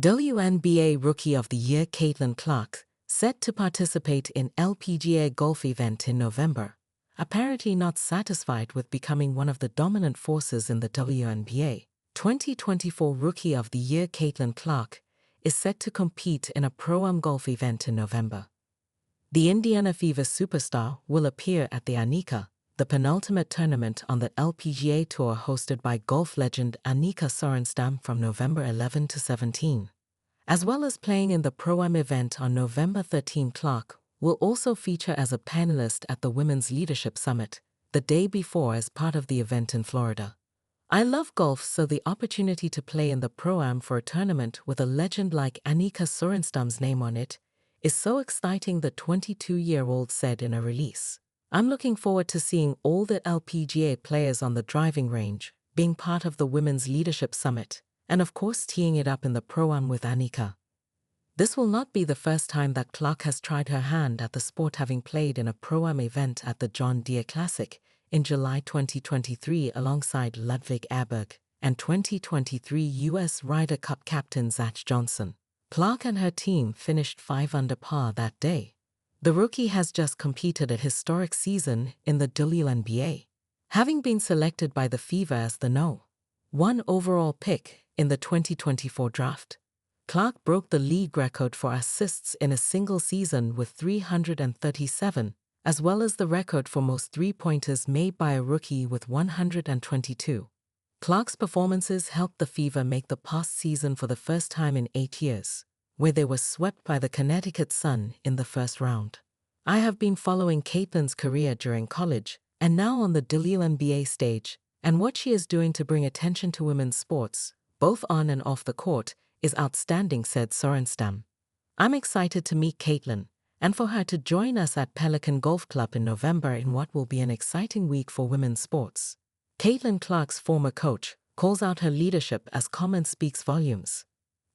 WNBA Rookie of the Year Caitlin Clark, set to participate in LPGA golf event in November, apparently not satisfied with becoming one of the dominant forces in the WNBA. 2024 Rookie of the Year Caitlin Clark is set to compete in a Pro-Am golf event in November. The Indiana Fever superstar will appear at the Annika, the penultimate tournament on the LPGA Tour hosted by golf legend Annika Sorenstam from November 11 to 17. As well as playing in the Pro-Am event on November 13, Clark will also feature as a panelist at the Women's Leadership Summit, the day before as part of the event in Florida. I love golf, so the opportunity to play in the Pro-Am for a tournament with a legend like Annika Sorenstam's name on it is so exciting, the 22-year-old said in a release. I'm looking forward to seeing all the LPGA players on the driving range, being part of the Women's Leadership Summit, and of course teeing it up in the Pro-Am with Annika. This will not be the first time that Clark has tried her hand at the sport, having played in a Pro-Am event at the John Deere Classic in July 2023 alongside Ludwig Aberg and 2023 U.S. Ryder Cup captain Zach Johnson. Clark and her team finished 5 under par that day. The rookie has just completed a historic season in the WNBA, having been selected by the Fever as the No. 1 overall pick in the 2024 draft. Clark broke the league record for assists in a single season with 337, as well as the record for most three-pointers made by a rookie with 122. Clark's performances helped the Fever make the postseason for the first time in 8 years, where they were swept by the Connecticut Sun in the first round. I have been following Caitlin's career during college and now on the WNBA stage, and what she is doing to bring attention to women's sports, both on and off the court, is outstanding, said Sorenstam. I'm excited to meet Caitlin and for her to join us at Pelican Golf Club in November in what will be an exciting week for women's sports. Caitlin Clark's former coach calls out her leadership as comment speaks volumes.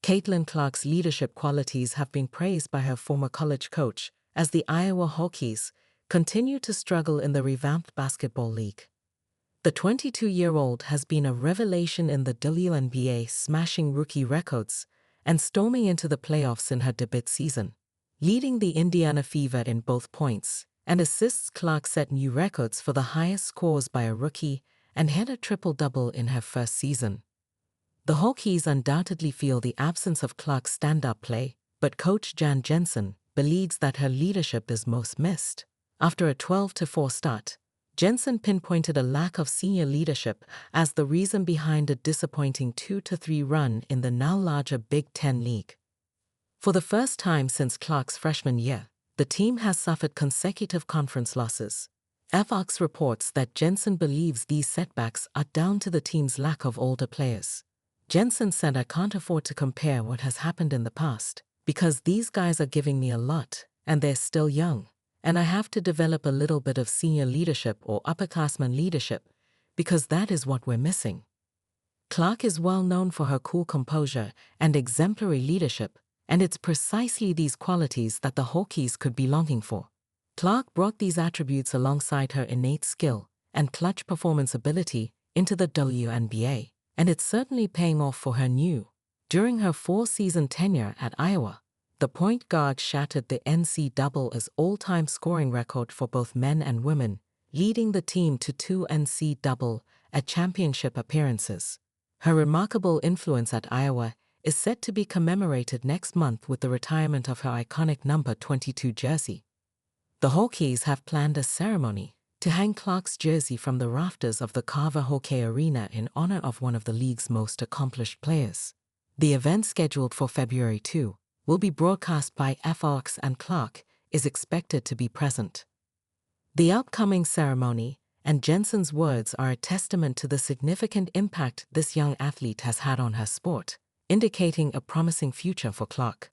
Caitlin Clark's leadership qualities have been praised by her former college coach as the Iowa Hawkeyes continue to struggle in the revamped basketball league. The 22-year-old has been a revelation in the WNBA, smashing rookie records and storming into the playoffs in her debut season. Leading the Indiana Fever in both points and assists, Clark set new records for the highest scores by a rookie and had a triple-double in her first season. The Hawkeyes undoubtedly feel the absence of Clark's stand-up play, but coach Jan Jensen believes that her leadership is most missed. After a 12-4 start, Jensen pinpointed a lack of senior leadership as the reason behind a disappointing 2-3 run in the now larger Big Ten League. For the first time since Clark's freshman year, the team has suffered consecutive conference losses. Fox reports that Jensen believes these setbacks are down to the team's lack of older players. Jensen said, "I can't afford to compare what has happened in the past, because these guys are giving me a lot, and they're still young. And I have to develop a little bit of senior leadership or upperclassman leadership, because that is what we're missing." Clark is well known for her cool composure and exemplary leadership, and it's precisely these qualities that the Hawkeyes could be longing for. Clark brought these attributes alongside her innate skill and clutch performance ability into the WNBA, and it's certainly paying off for her new. During her 4-season tenure at Iowa, the point guard shattered the NCAA's all-time scoring record for both men and women, leading the team to 2 NCAA championship appearances. Her remarkable influence at Iowa is set to be commemorated next month with the retirement of her iconic number 22 jersey. The Hawkeyes have planned a ceremony to hang Clark's jersey from the rafters of the Carver Hockey Arena in honor of one of the league's most accomplished players. The event, scheduled for February 2, will be broadcast by Fox, and Clark is expected to be present. The upcoming ceremony and Jensen's words are a testament to the significant impact this young athlete has had on her sport, indicating a promising future for Clark.